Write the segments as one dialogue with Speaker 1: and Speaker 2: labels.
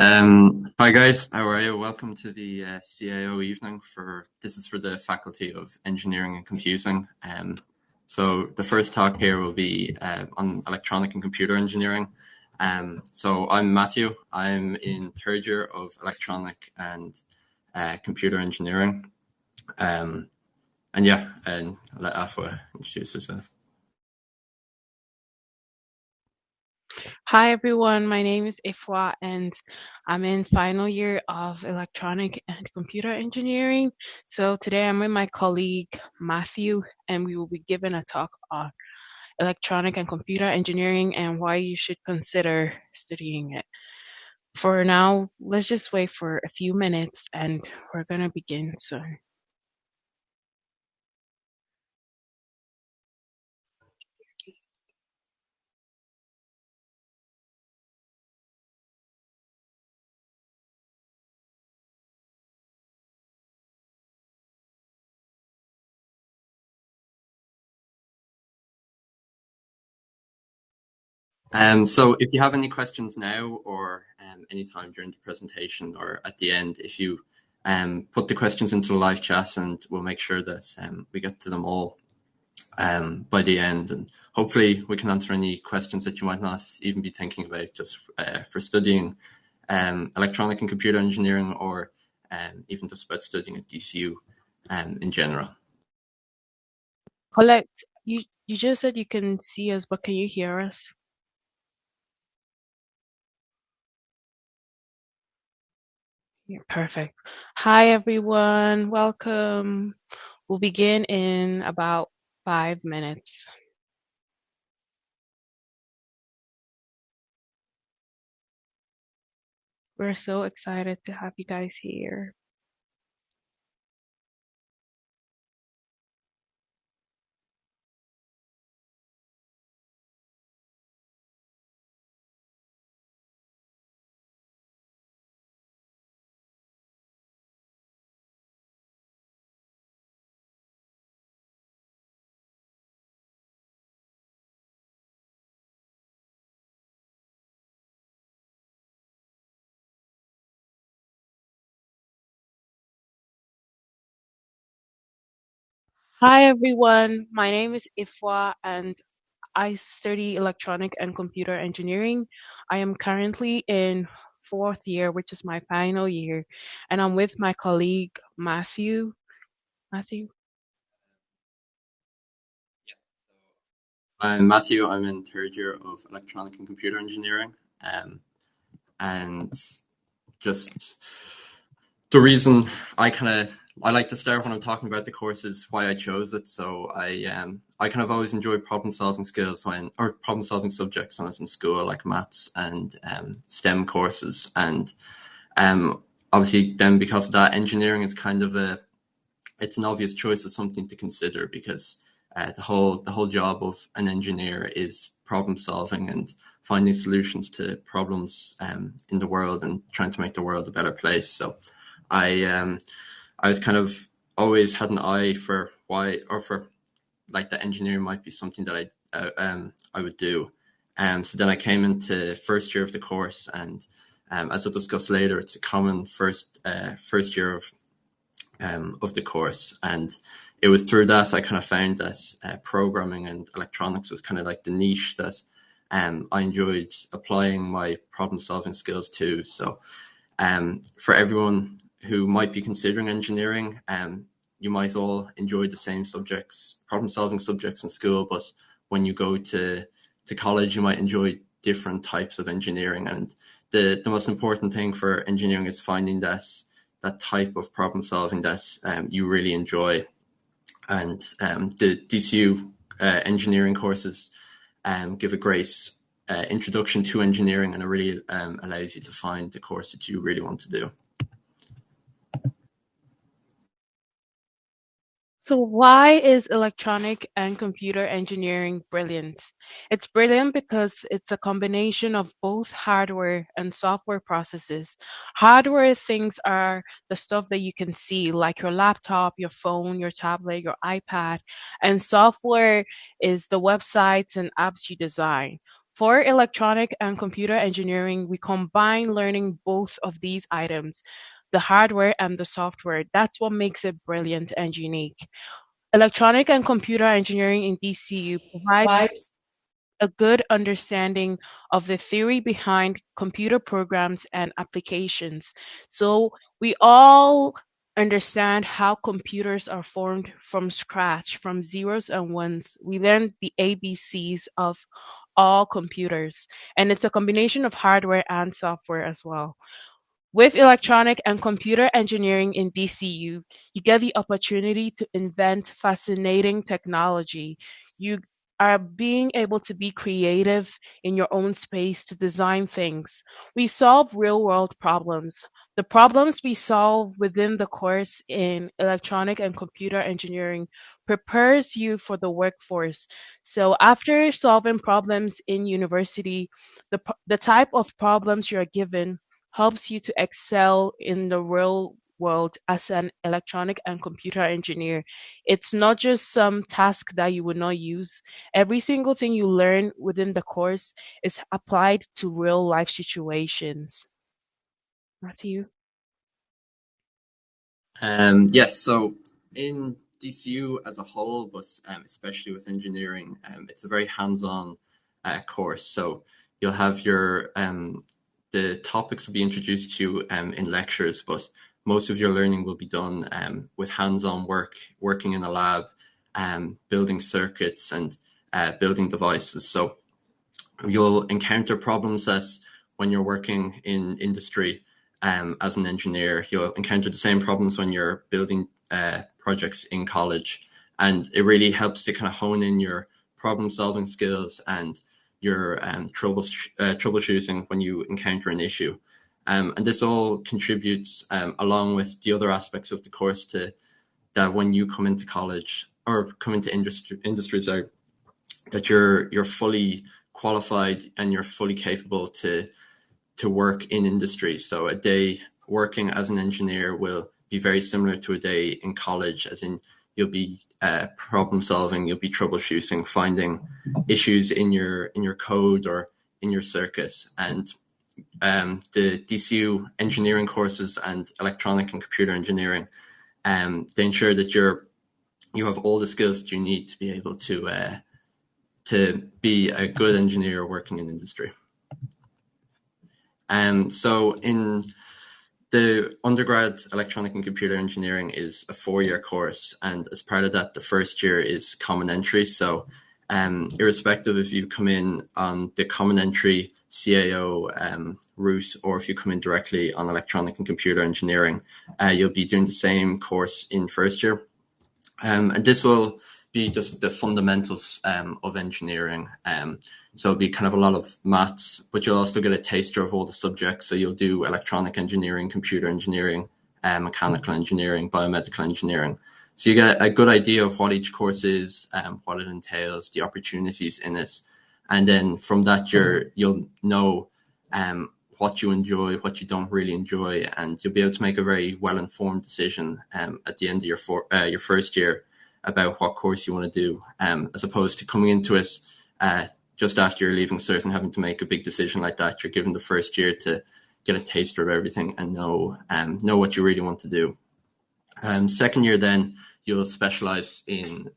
Speaker 1: Hi guys, how are you? Welcome to the CAO evening this is for the Faculty of Engineering and Computing. So the first talk here will be on electronic and computer engineering. So I'm Matthew. I'm in third year of electronic and computer engineering. And I'll let Afua introduce herself.
Speaker 2: Hi everyone, my name is Ifwa and I'm in final year of electronic and computer engineering. So today I'm with my colleague Matthew and we will be given a talk on electronic and computer engineering and why you should consider studying it. For now, let's just wait for a few minutes and we're going to begin soon.
Speaker 1: So if you have any questions now or anytime during the presentation or at the end, if you put the questions into the live chat and we'll make sure that we get to them all by the end. And hopefully we can answer any questions that you might not even be thinking about just for studying electronic and computer engineering or even just about studying at DCU in general.
Speaker 2: Colette, you just said you can see us, but can you hear us? Yeah, perfect. Hi everyone, welcome. We'll begin in about 5 minutes. We're so excited to have you guys here. Hi everyone, my name is Ifwa and I study electronic and computer engineering. I am currently in fourth year, which is my final year, and I'm with my colleague Matthew. Matthew?
Speaker 1: I'm Matthew. I'm in third year of electronic and computer engineering. And just the reason I like to start when I'm talking about the course is why I chose it. So I kind of always enjoyed problem solving skills or problem solving subjects when I was in school, like maths and STEM courses. And obviously then because of that, engineering is kind of it's an obvious choice of something to consider because the whole job of an engineer is problem solving and finding solutions to problems in the world and trying to make the world a better place. So I was kind of always had an eye for like that engineering might be something that I would do. So then I came into first year of the course, and as I'll discuss later, it's a common first year of the course, and it was through that I kind of found that programming and electronics was kind of like the niche that I enjoyed applying my problem solving skills to. So for everyone who might be considering engineering, you might all enjoy the same subjects, problem solving subjects in school, but when you go to college, you might enjoy different types of engineering. And the most important thing for engineering is finding that type of problem solving that you really enjoy. And the DCU engineering courses give a great introduction to engineering, and it really allows you to find the course that you really want to do.
Speaker 2: So why is electronic and computer engineering brilliant? It's brilliant because it's a combination of both hardware and software processes. Hardware things are the stuff that you can see, like your laptop, your phone, your tablet, your iPad, and software is the websites and apps you design. For electronic and computer engineering, we combine learning both of these items, the hardware and the software. That's what makes it brilliant and unique. Electronic and computer engineering in DCU provides a good understanding of the theory behind computer programs and applications. So we all understand how computers are formed from scratch, from zeros and ones. We learn the ABCs of all computers, and it's a combination of hardware and software as well. With electronic and computer engineering in DCU, you get the opportunity to invent fascinating technology. You are being able to be creative in your own space to design things. We solve real world problems. The problems we solve within the course in electronic and computer engineering prepares you for the workforce. So after solving problems in university, the type of problems you're given helps you to excel in the real world as an electronic and computer engineer. It's not just some task that you would not use. Every single thing you learn within the course is applied to real life situations. Matthew?
Speaker 1: Yes, so in DCU as a whole, but especially with engineering, it's a very hands-on course. So you'll have your the topics will be introduced to you in lectures, but most of your learning will be done with hands-on work, working in a lab, building circuits and building devices. So you'll encounter problems as when you're working in industry as an engineer. You'll encounter the same problems when you're building projects in college. And it really helps to kind of hone in your problem solving skills and your troubleshooting when you encounter an issue. And this all contributes, along with the other aspects of the course, to that when you come into college or come into industry, sorry, that you're fully qualified and you're fully capable to work in industry. So a day working as an engineer will be very similar to a day in college, as in you'll be problem solving, you'll be troubleshooting, finding issues in your code or in your circuits. And the DCU engineering courses and electronic and computer engineering, they ensure that you have all the skills that you need to be able to be a good engineer working in industry. So in the undergrad electronic and computer engineering is a 4-year course, and as part of that, the first year is common entry. So irrespective if you come in on the common entry CAO route, or if you come in directly on electronic and computer engineering, you'll be doing the same course in first year. And this will be just the fundamentals of engineering. So it'll be kind of a lot of maths, but you'll also get a taster of all the subjects. So you'll do electronic engineering, computer engineering, mechanical engineering, biomedical engineering. So you get a good idea of what each course is, what it entails, the opportunities in it. And then from that, you'll know what you enjoy, what you don't really enjoy, and you'll be able to make a very well-informed decision at the end of your first year about what course you want to do, as opposed to coming into it just after you're leaving cert and having to make a big decision like that. You're given the first year to get a taster of everything and know what you really want to do. Second year, then you'll specialize in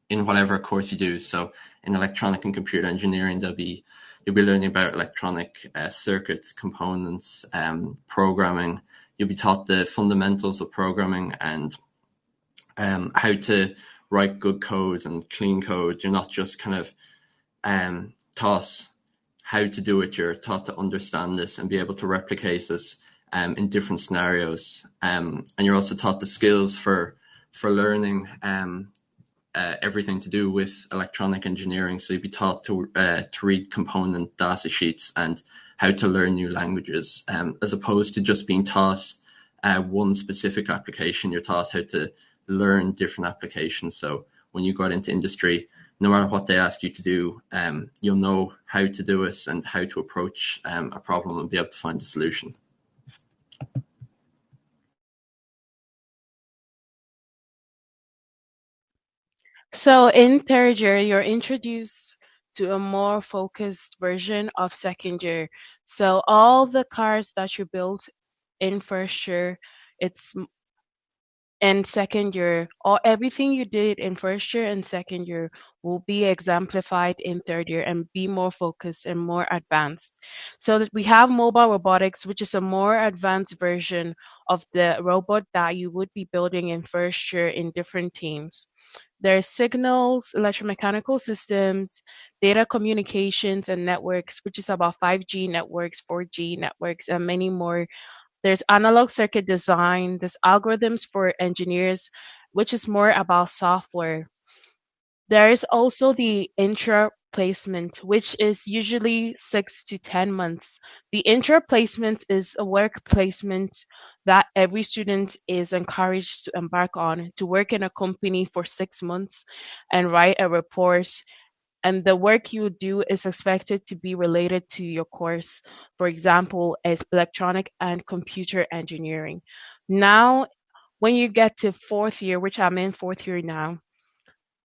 Speaker 1: whatever course you do. So in electronic and computer engineering, you'll be learning about electronic circuits, components, programming. You'll be taught the fundamentals of programming and how to write good code and clean code. You're not just kind of taught how to do it. You're taught to understand this and be able to replicate this in different scenarios. And you're also taught the skills for learning everything to do with electronic engineering. So you'd be taught to read component data sheets and how to learn new languages, as opposed to just being taught one specific application. You're taught how to learn different applications. So when you go out into industry, no matter what they ask you to do, you'll know how to do it and how to approach a problem and be able to find a solution.
Speaker 2: So in third year, you're introduced to a more focused version of second year. So all the cars that you built in first year, it's and second year, or everything you did in first year and second year will be exemplified in third year and be more focused and more advanced. So that we have mobile robotics, which is a more advanced version of the robot that you would be building in first year in different teams. There's signals, electromechanical systems, data communications and networks, which is about 5G networks, 4G networks, and many more. There's analog circuit design, there's algorithms for engineers, which is more about software. There is also the intra placement, which is usually 6 to 10 months. The intra placement is a work placement that every student is encouraged to embark on to work in a company for 6 months and write a report, and the work you do is expected to be related to your course. For example, as electronic and computer engineering. Now, when you get to fourth year, which I'm in fourth year now,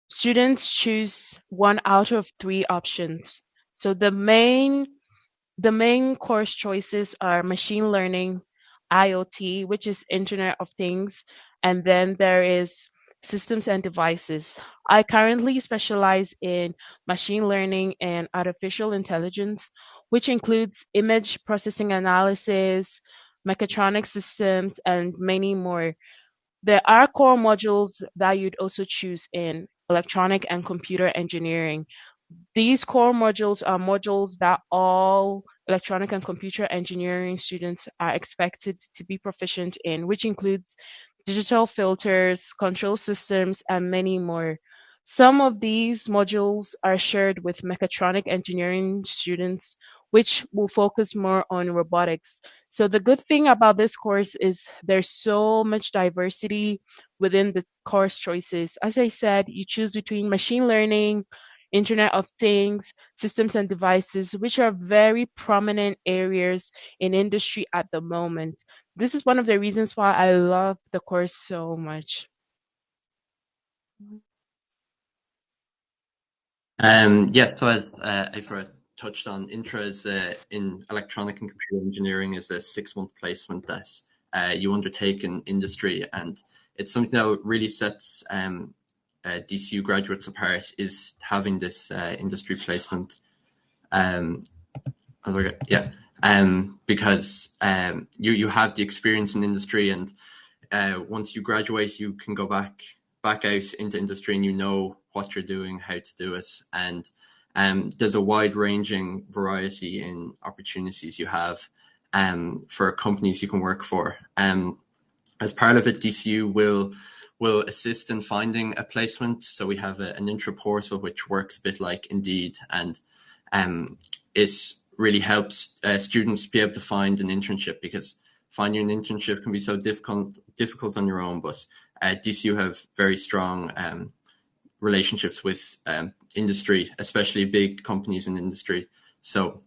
Speaker 2: students choose one out of three options. So the main course choices are machine learning, IoT, which is Internet of Things, and then there is systems and devices. I currently specialize in machine learning and artificial intelligence, which includes image processing analysis, mechatronic systems, and many more. There are core modules that you'd also choose in electronic and computer engineering. These core modules are modules that all electronic and computer engineering students are expected to be proficient in, which includes digital filters, control systems, and many more. Some of these modules are shared with mechatronic engineering students, which will focus more on robotics. So the good thing about this course is there's so much diversity within the course choices. As I said, you choose between machine learning, Internet of Things, systems and devices, which are very prominent areas in industry at the moment. This is one of the reasons why I love the course so much.
Speaker 1: Yeah, so as Ifra touched on, intras in electronic and computer engineering is a 6 month placement that you undertake in industry, and it's something that really sets DCU graduates apart is having this industry placement. Um, yeah, because you have the experience in industry, and once you graduate, you can go back out into industry, and you know what you're doing, how to do it, and there's a wide ranging variety in opportunities you have for companies you can work for. As part of it, DCU will assist in finding a placement. So we have an intra portal which works a bit like Indeed, and it really helps students be able to find an internship, because finding an internship can be so difficult on your own. But DCU have very strong relationships with industry, especially big companies in industry. So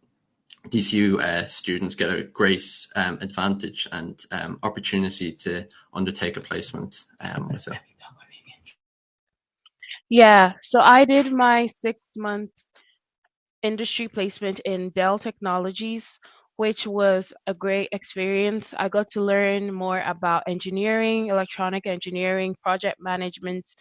Speaker 1: DCU students get a great advantage and opportunity to undertake a placement with it.
Speaker 2: Yeah, so I did my 6 months industry placement in Dell Technologies, which was a great experience. I got to learn more about engineering, electronic engineering, project management.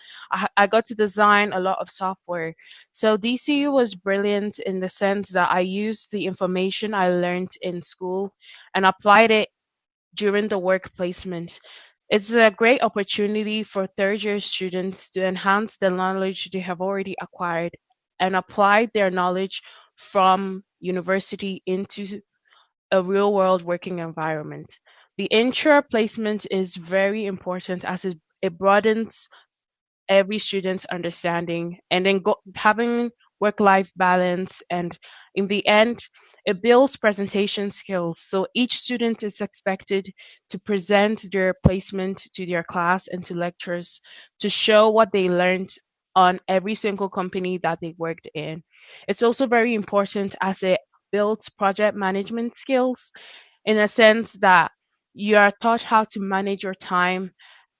Speaker 2: I got to design a lot of software. So DCU was brilliant in the sense that I used the information I learned in school and applied it during the work placement. It's a great opportunity for third year students to enhance the knowledge they have already acquired and apply their knowledge from university into a real world working environment. The intra placement is very important as it broadens every student's understanding, and then having work life balance, and in the end it builds presentation skills. So each student is expected to present their placement to their class and to lecturers to show what they learned on every single company that they worked in. It's also very important as it builds project management skills, in a sense that you are taught how to manage your time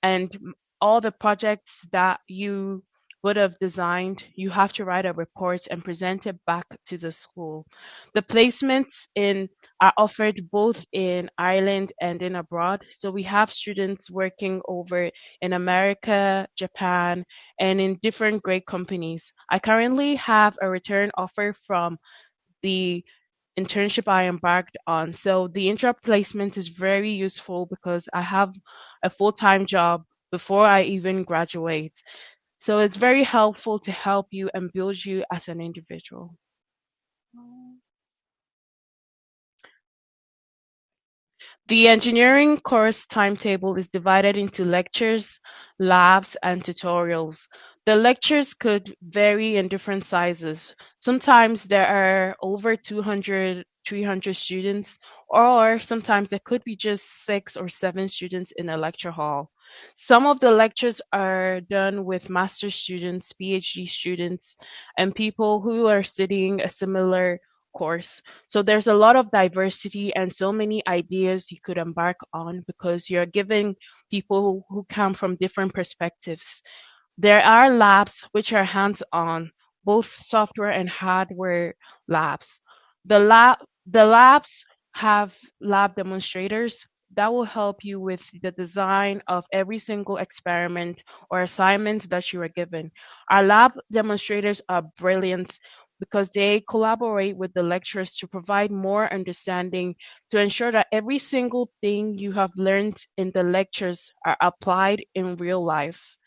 Speaker 2: and all the projects that you would have designed, you have to write a report and present it back to the school. The placements in are offered both in Ireland and in abroad. So we have students working over in America, Japan, and in different great companies. I currently have a return offer from the internship I embarked on. So the intra placement is very useful because I have a full-time job before I even graduate. So it's very helpful to help you and build you as an individual. The engineering course timetable is divided into lectures, labs, and tutorials. The lectures could vary in different sizes. Sometimes there are over 200, 300 students, or sometimes there could be just 6 or 7 students in a lecture hall. Some of the lectures are done with master's students, PhD students, and people who are studying a similar course. So there's a lot of diversity and so many ideas you could embark on because you're giving people who come from different perspectives. There are labs which are hands-on, both software and hardware labs. The labs have lab demonstrators that will help you with the design of every single experiment or assignment that you are given. Our lab demonstrators are brilliant because they collaborate with the lecturers to provide more understanding to ensure that every single thing you have learned in the lectures are applied in real life.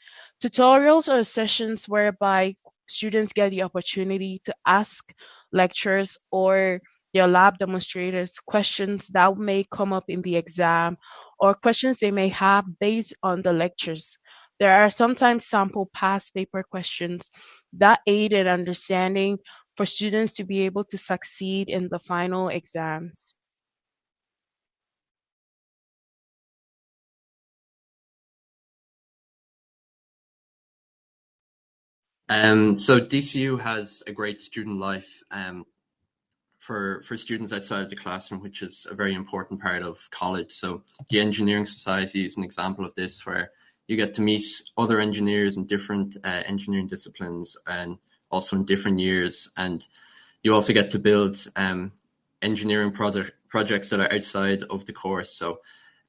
Speaker 2: Tutorials are sessions whereby students get the opportunity to ask lecturers or their lab demonstrators questions that may come up in the exam or questions they may have based on the lectures. There are sometimes sample past paper questions that aid in understanding for students to be able to succeed in the final exams.
Speaker 1: So DCU has a great student life for students outside of the classroom, which is a very important part of college. So the Engineering Society is an example of this, where you get to meet other engineers in different engineering disciplines and also in different years. And you also get to build engineering projects that are outside of the course. So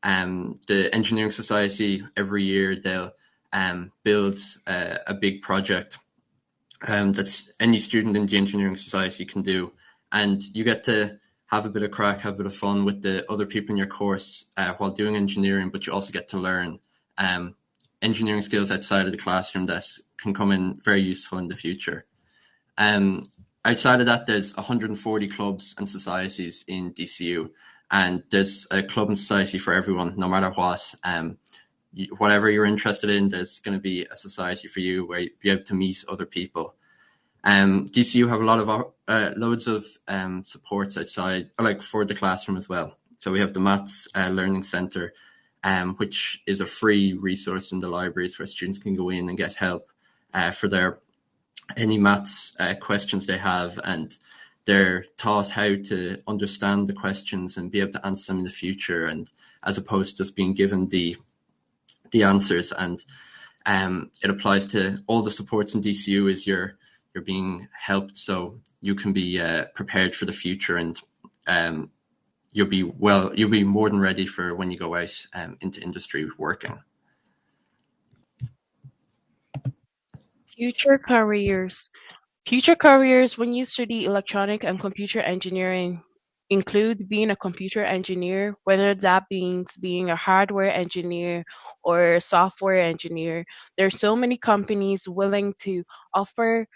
Speaker 1: the Engineering Society, every year they'll build a big project that any student in the Engineering Society can do. And you get to have a bit of crack, have a bit of fun with the other people in your course while doing engineering, but you also get to learn um, engineering skills outside of the classroom that can come in very useful in the future. Um, Outside of that, there's 140 clubs and societies in DCU, and there's a club and society for everyone, no matter what. Whatever you're interested in, there's going to be a society for you where you'll be able to meet other people. DCU have a lot of loads of supports outside, like for the classroom as well. So we have the Maths Learning Centre, which is a free resource in the libraries where students can go in and get help for their any maths questions they have, and they're taught how to understand the questions and be able to answer them in the future, and as opposed to just being given the answers. And it applies to all the supports in DCU is you're being helped so you can be prepared for the future, and you'll be more than ready for when you go out into industry working.
Speaker 2: Future careers. Future careers when you study electronic and computer engineering include being a computer engineer, whether that means being a hardware engineer or a software engineer. There are so many companies willing to offer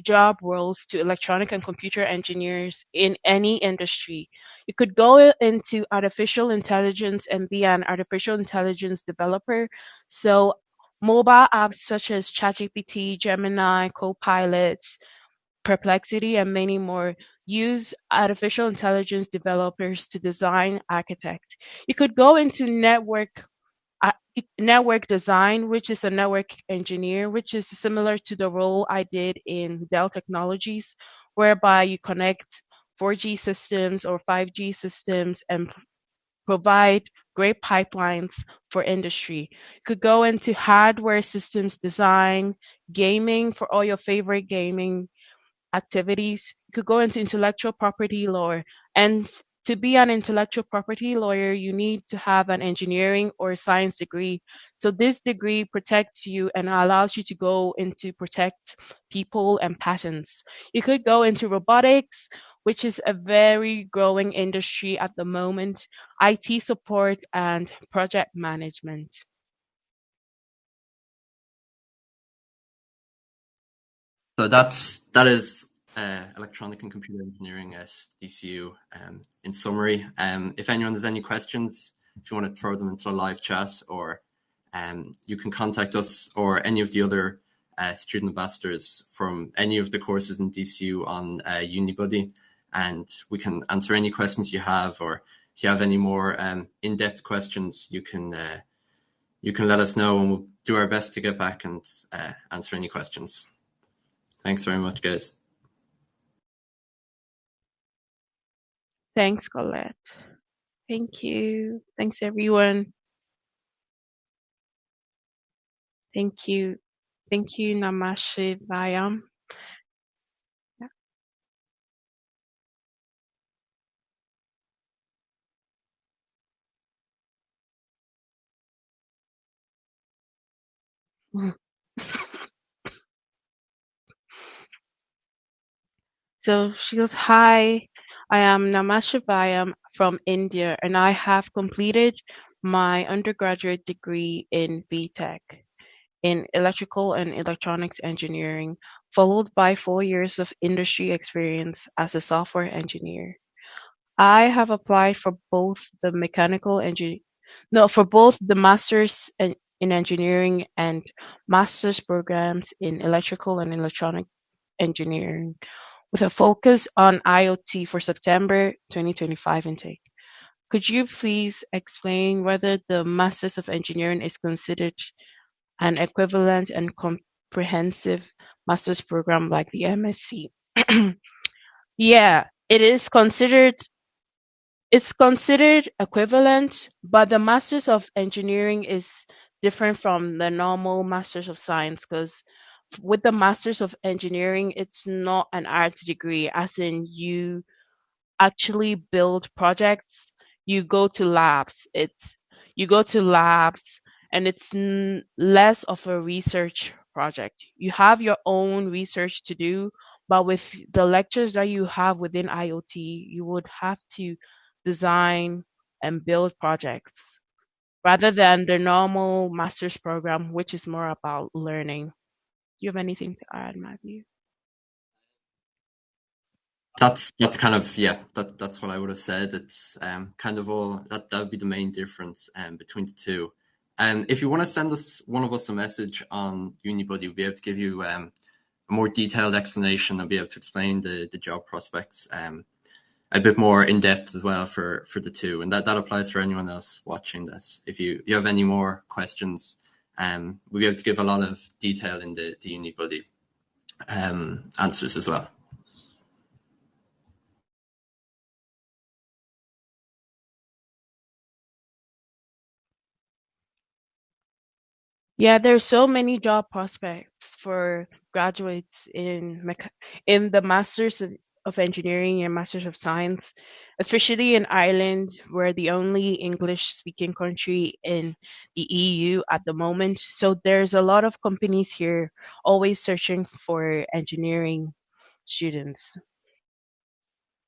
Speaker 2: job roles to electronic and computer engineers in any industry. You could go into artificial intelligence and be an artificial intelligence developer. So mobile apps such as ChatGPT, Gemini, Copilot, Perplexity, and many more use artificial intelligence developers to design architect. You could go into uh, network design, which is a network engineer, which is similar to the role I did in Dell Technologies, whereby you connect 4G systems or 5G systems and provide great pipelines for industry. You could go into hardware systems design, gaming for all your favorite gaming activities. You could go into intellectual property law. And to be an intellectual property lawyer, you need to have an engineering or science degree. So this degree protects you and allows you to go into protect people and patents. You could go into robotics, which is a very growing industry at the moment, IT support and project management.
Speaker 1: So that is electronic and computer engineering at DCU. In summary, if anyone has any questions, if you want to throw them into a live chat, or you can contact us or any of the other student ambassadors from any of the courses in DCU on Unibuddy, and we can answer any questions you have. Or if you have any more in-depth questions, you can let us know, and we'll do our best to get back and answer any questions. Thanks very much, guys.
Speaker 2: Thanks, Colette. Thank you. Thanks, everyone. Thank you. Thank you, Namashivayam. Yeah. So she goes, Hi, I am Namashivayam from India, and I have completed my undergraduate degree in BTech in electrical and electronics engineering, followed by 4 years of industry experience as a software engineer. I have applied for both the for both the in engineering and master's programs in electrical and electronic engineering with a focus on IoT for September 2025 intake. Could you please explain whether the Masters of Engineering is considered an equivalent and comprehensive master's program like the MSc? Yeah, it's considered equivalent, but the Masters of Engineering is different from the normal Masters of Science because with the Masters of Engineering, it's not an arts degree, as in you actually build projects. You go to labs. You go to labs, and it's less of a research project. You have your own research to do, but with the lectures that you have within IoT, you would have to design and build projects rather than the normal master's program, which is more about learning. Do you have anything to add, Matthew?
Speaker 1: That's kind of, yeah, that's what I would have said. It's kind of all that would be the main difference between the two. And if you want to send one of us a message on Unibuddy, we'll be able to give you a more detailed explanation and be able to explain the job prospects a bit more in depth as well for the two. And that applies for anyone else watching this. If you have any more questions, we'll be able to give a lot of detail in the Unibuddy answers as well.
Speaker 2: Yeah, there's so many job prospects for graduates in the Masters of Engineering and Masters of Science, especially in Ireland. We're the only English-speaking country in the EU at the moment. So there's a lot of companies here always searching for engineering students.